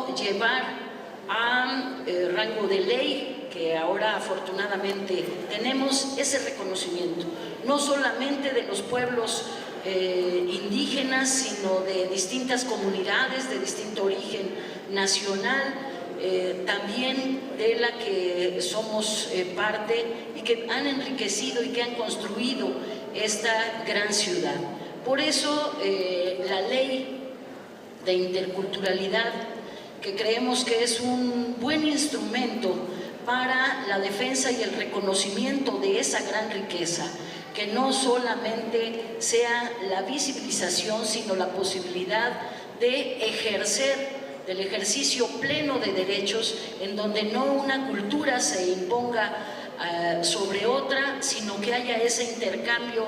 cómo llevar a rango de ley, que ahora afortunadamente tenemos ese reconocimiento, no solamente de los pueblos indígenas, sino de distintas comunidades de distinto origen nacional, también de la que somos parte y que han enriquecido y que han construido esta gran ciudad. Por eso la ley de interculturalidad, que creemos que es un buen instrumento para la defensa y el reconocimiento de esa gran riqueza, que no solamente sea la visibilización, sino la posibilidad de ejercer, del ejercicio pleno de derechos, en donde no una cultura se imponga sobre otra, sino que haya ese intercambio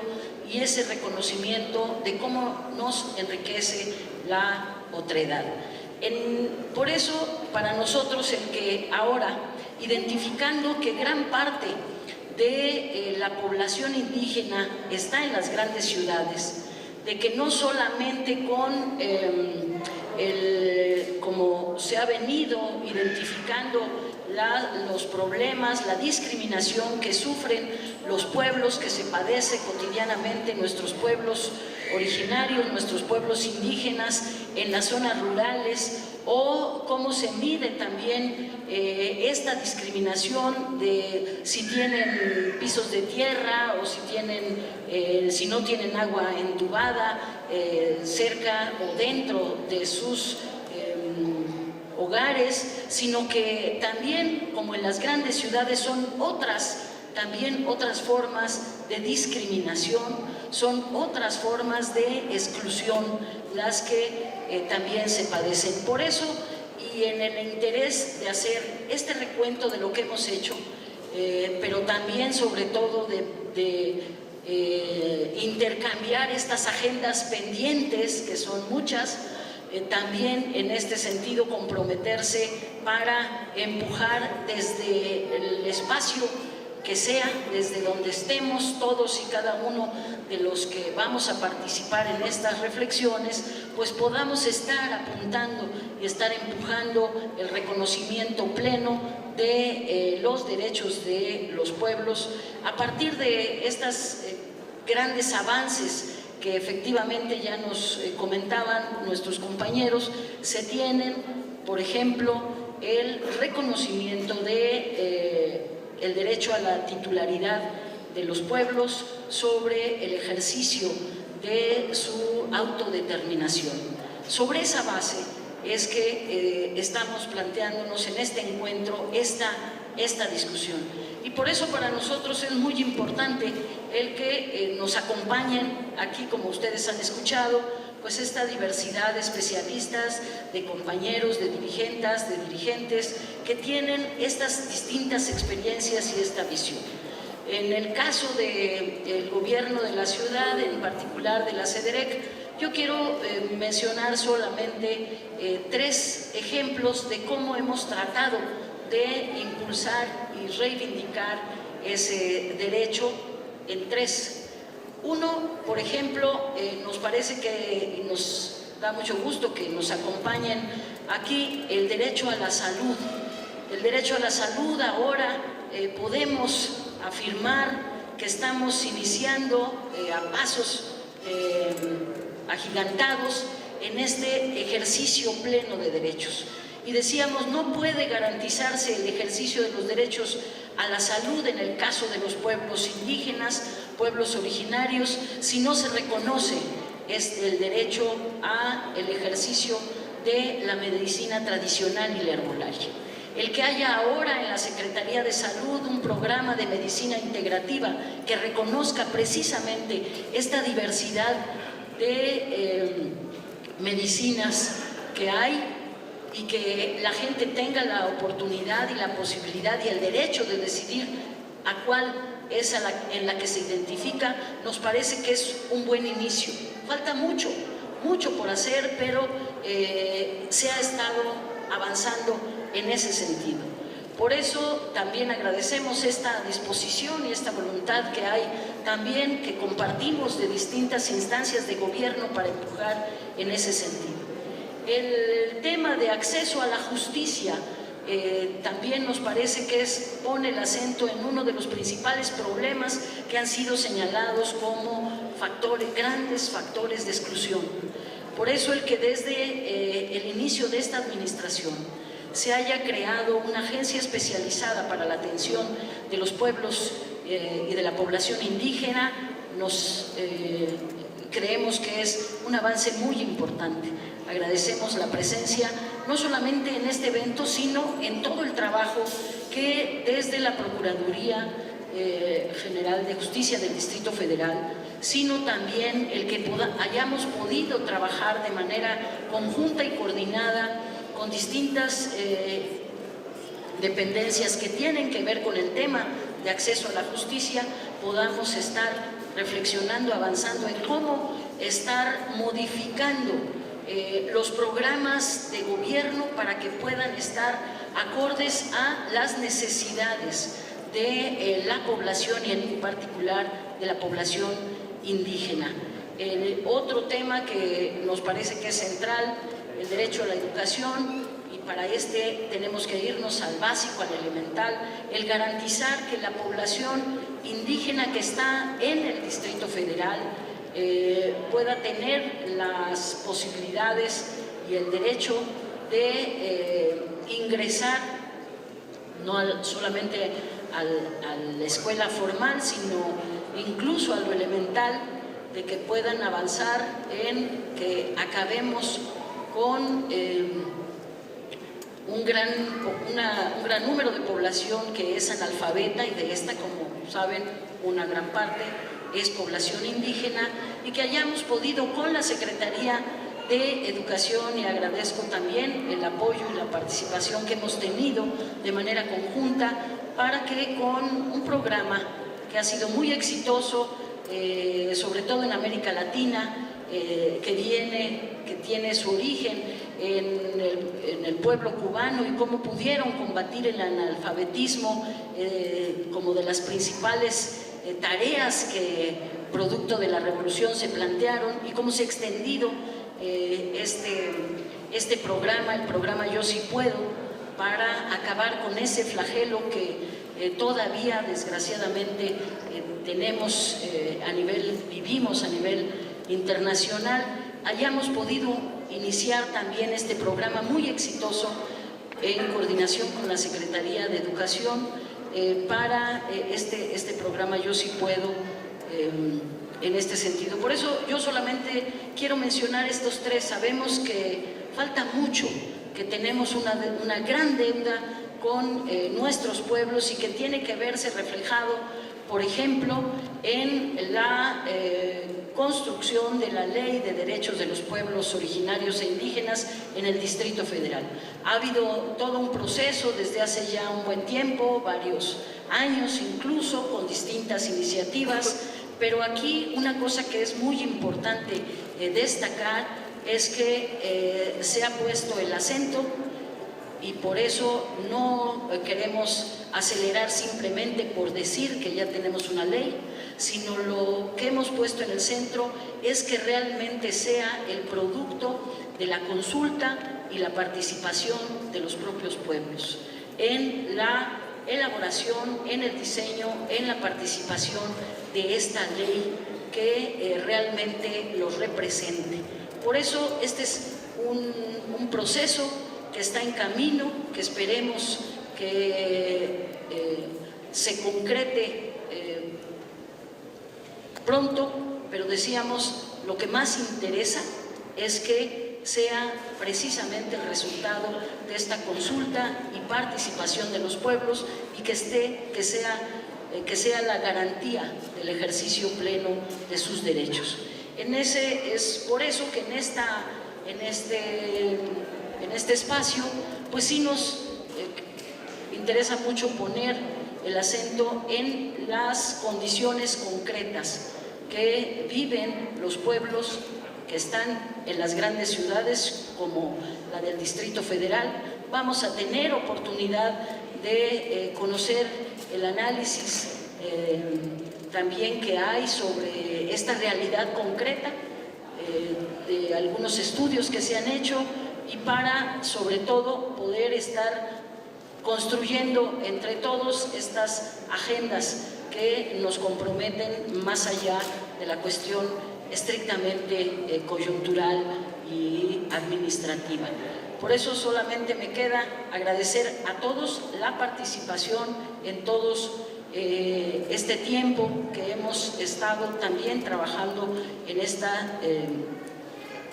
y ese reconocimiento de cómo nos enriquece la otredad. Por eso, para nosotros, el que ahora, identificando que gran parte de la población indígena está en las grandes ciudades, de que no solamente con como se ha venido identificando los problemas, la discriminación que sufren los pueblos, que se padece cotidianamente, nuestros pueblos originarios, nuestros pueblos indígenas en las zonas rurales, o cómo se mide también esta discriminación de si tienen pisos de tierra o si no tienen agua entubada cerca o dentro de sus hogares, sino que también, como en las grandes ciudades, son también otras formas de discriminación, son otras formas de exclusión las que también se padecen. Por eso, y en el interés de hacer este recuento de lo que hemos hecho, pero también sobre todo de intercambiar estas agendas pendientes, que son muchas, también en este sentido comprometerse para empujar desde el espacio que sea, desde donde estemos todos y cada uno de los que vamos a participar en estas reflexiones, pues podamos estar apuntando y estar empujando el reconocimiento pleno de los derechos de los pueblos a partir de estos grandes avances que efectivamente ya nos comentaban nuestros compañeros. Se tienen, por ejemplo, el reconocimiento de el derecho a la titularidad de los pueblos sobre el ejercicio de su autodeterminación. Sobre esa base es que estamos planteándonos en este encuentro esta discusión. Y por eso para nosotros es muy importante el que nos acompañen aquí, como ustedes han escuchado, pues esta diversidad de especialistas, de compañeros, de dirigentes que tienen estas distintas experiencias y esta visión. En el caso del gobierno de la ciudad, en particular de la CEDEREC, yo quiero mencionar solamente 3 ejemplos de cómo hemos tratado de impulsar y reivindicar ese derecho en 3. Uno, por ejemplo, nos parece que nos da mucho gusto que nos acompañen aquí, el derecho a la salud. El derecho a la salud ahora podemos afirmar que estamos iniciando a pasos agigantados en este ejercicio pleno de derechos. Y decíamos, no puede garantizarse el ejercicio de los derechos a la salud en el caso de los pueblos indígenas, pueblos originarios, si no se reconoce el derecho al ejercicio de la medicina tradicional y la herbolaria. El que haya ahora en la Secretaría de Salud un programa de medicina integrativa que reconozca precisamente esta diversidad de medicinas que hay, y que la gente tenga la oportunidad y la posibilidad y el derecho de decidir a cuál es en la que se identifica, nos parece que es un buen inicio. Falta mucho por hacer, pero se ha estado avanzando en ese sentido. Por eso también agradecemos esta disposición y esta voluntad que hay también, que compartimos de distintas instancias de gobierno para empujar en ese sentido. El tema de acceso a la justicia también nos parece que pone el acento en uno de los principales problemas que han sido señalados como grandes factores de exclusión. Por eso el que desde el inicio de esta administración se haya creado una agencia especializada para la atención de los pueblos y de la población indígena, creemos que es un avance muy importante. Agradecemos la presencia, no solamente en este evento, sino en todo el trabajo que desde la Procuraduría General de Justicia del Distrito Federal, sino también el que hayamos podido trabajar de manera conjunta y coordinada con distintas dependencias que tienen que ver con el tema de acceso a la justicia, podamos estar reflexionando, avanzando en cómo estar modificando los programas de gobierno para que puedan estar acordes a las necesidades de la población y en particular de la población indígena. Otro tema que nos parece que es central, el derecho a la educación, y para tenemos que irnos al básico, al elemental, el garantizar que la población indígena que está en el Distrito Federal pueda tener las posibilidades y el derecho de ingresar no solamente a la escuela formal, sino incluso a lo elemental, de que puedan avanzar en que acabemos con un gran número de población que es analfabeta, y de esta, como saben, una gran parte es población indígena, y que hayamos podido con la Secretaría de Educación, y agradezco también el apoyo y la participación que hemos tenido de manera conjunta, para que con un programa que ha sido muy exitoso, sobre todo en América Latina, que tiene su origen en el pueblo cubano, y cómo pudieron combatir el analfabetismo como de las principales tareas que producto de la revolución se plantearon, y cómo se ha extendido este programa, el programa Yo Sí Puedo, para acabar con ese flagelo que todavía desgraciadamente vivimos a nivel internacional. Hayamos podido iniciar también este programa muy exitoso en coordinación con la Secretaría de Educación para este programa Yo Sí Puedo en este sentido. Por eso yo solamente quiero mencionar estos tres. Sabemos que falta mucho, que tenemos una gran deuda con nuestros pueblos, y que tiene que verse reflejado, por ejemplo, en la construcción de la Ley de Derechos de los Pueblos Originarios e Indígenas en el Distrito Federal. Ha habido todo un proceso desde hace ya un buen tiempo, varios años incluso, con distintas iniciativas, pero aquí una cosa que es muy importante destacar es que se ha puesto el acento, y por eso no queremos acelerar simplemente por decir que ya tenemos una ley, sino lo que hemos puesto en el centro es que realmente sea el producto de la consulta y la participación de los propios pueblos en la elaboración, en el diseño, en la participación de esta ley que realmente los represente. Por eso este es un proceso que está en camino, que esperemos que se concrete pronto, pero decíamos, lo que más interesa es que sea precisamente el resultado de esta consulta y participación de los pueblos, y que sea la garantía del ejercicio pleno de sus derechos. Es por eso que en este espacio, pues sí nos interesa mucho poner el acento en las condiciones concretas que viven los pueblos que están en las grandes ciudades como la del Distrito Federal. Vamos a tener oportunidad de conocer el análisis también que hay sobre esta realidad concreta, de algunos estudios que se han hecho, y para, sobre todo, poder estar construyendo entre todos estas agendas que nos comprometen más allá de la cuestión estrictamente coyuntural y administrativa. Por eso solamente me queda agradecer a todos la participación en todos este tiempo que hemos estado también trabajando en esta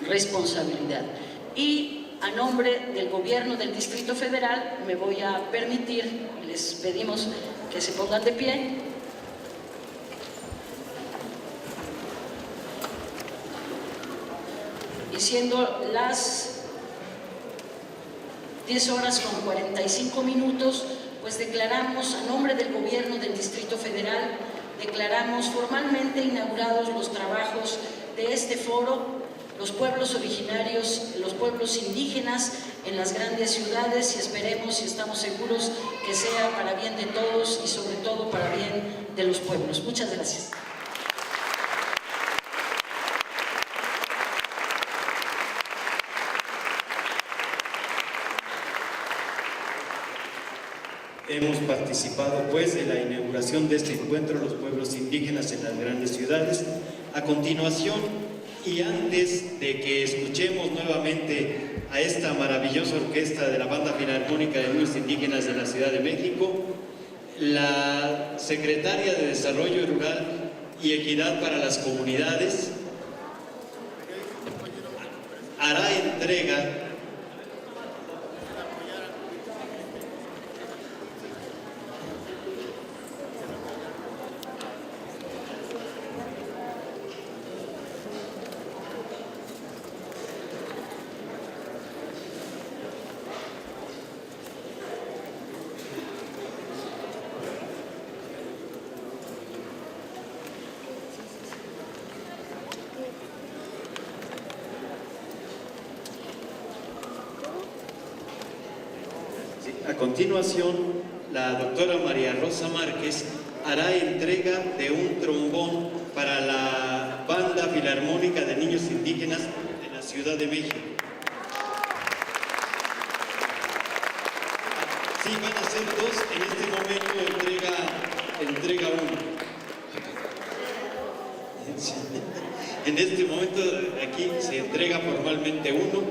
responsabilidad. Y a nombre del Gobierno del Distrito Federal me voy a permitir, les pedimos que se pongan de pie, y siendo las 10:45, pues declaramos a nombre del Gobierno del Distrito Federal, declaramos formalmente inaugurados los trabajos de este foro, los pueblos originarios, los pueblos indígenas en las grandes ciudades, y esperemos y estamos seguros que sea para bien de todos y sobre todo para bien de los pueblos. Muchas gracias. Hemos participado pues en la inauguración de este encuentro, los pueblos indígenas en las grandes ciudades. A continuación, y antes de que escuchemos nuevamente a esta maravillosa orquesta de la Banda Filarmónica de Niños Indígenas de la Ciudad de México, la Secretaria de Desarrollo Rural y Equidad para las Comunidades hará entrega A continuación, la doctora María Rosa Márquez hará entrega de un trombón para la Banda Filarmónica de Niños Indígenas de la Ciudad de México. Sí, van a ser dos, en este momento entrega uno. En este momento aquí se entrega formalmente uno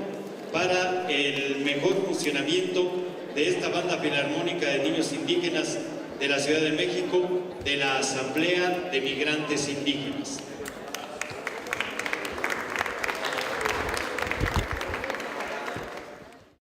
para el mejor funcionamiento de esta Banda Filarmónica de Niños Indígenas de la Ciudad de México, de la Asamblea de Migrantes Indígenas.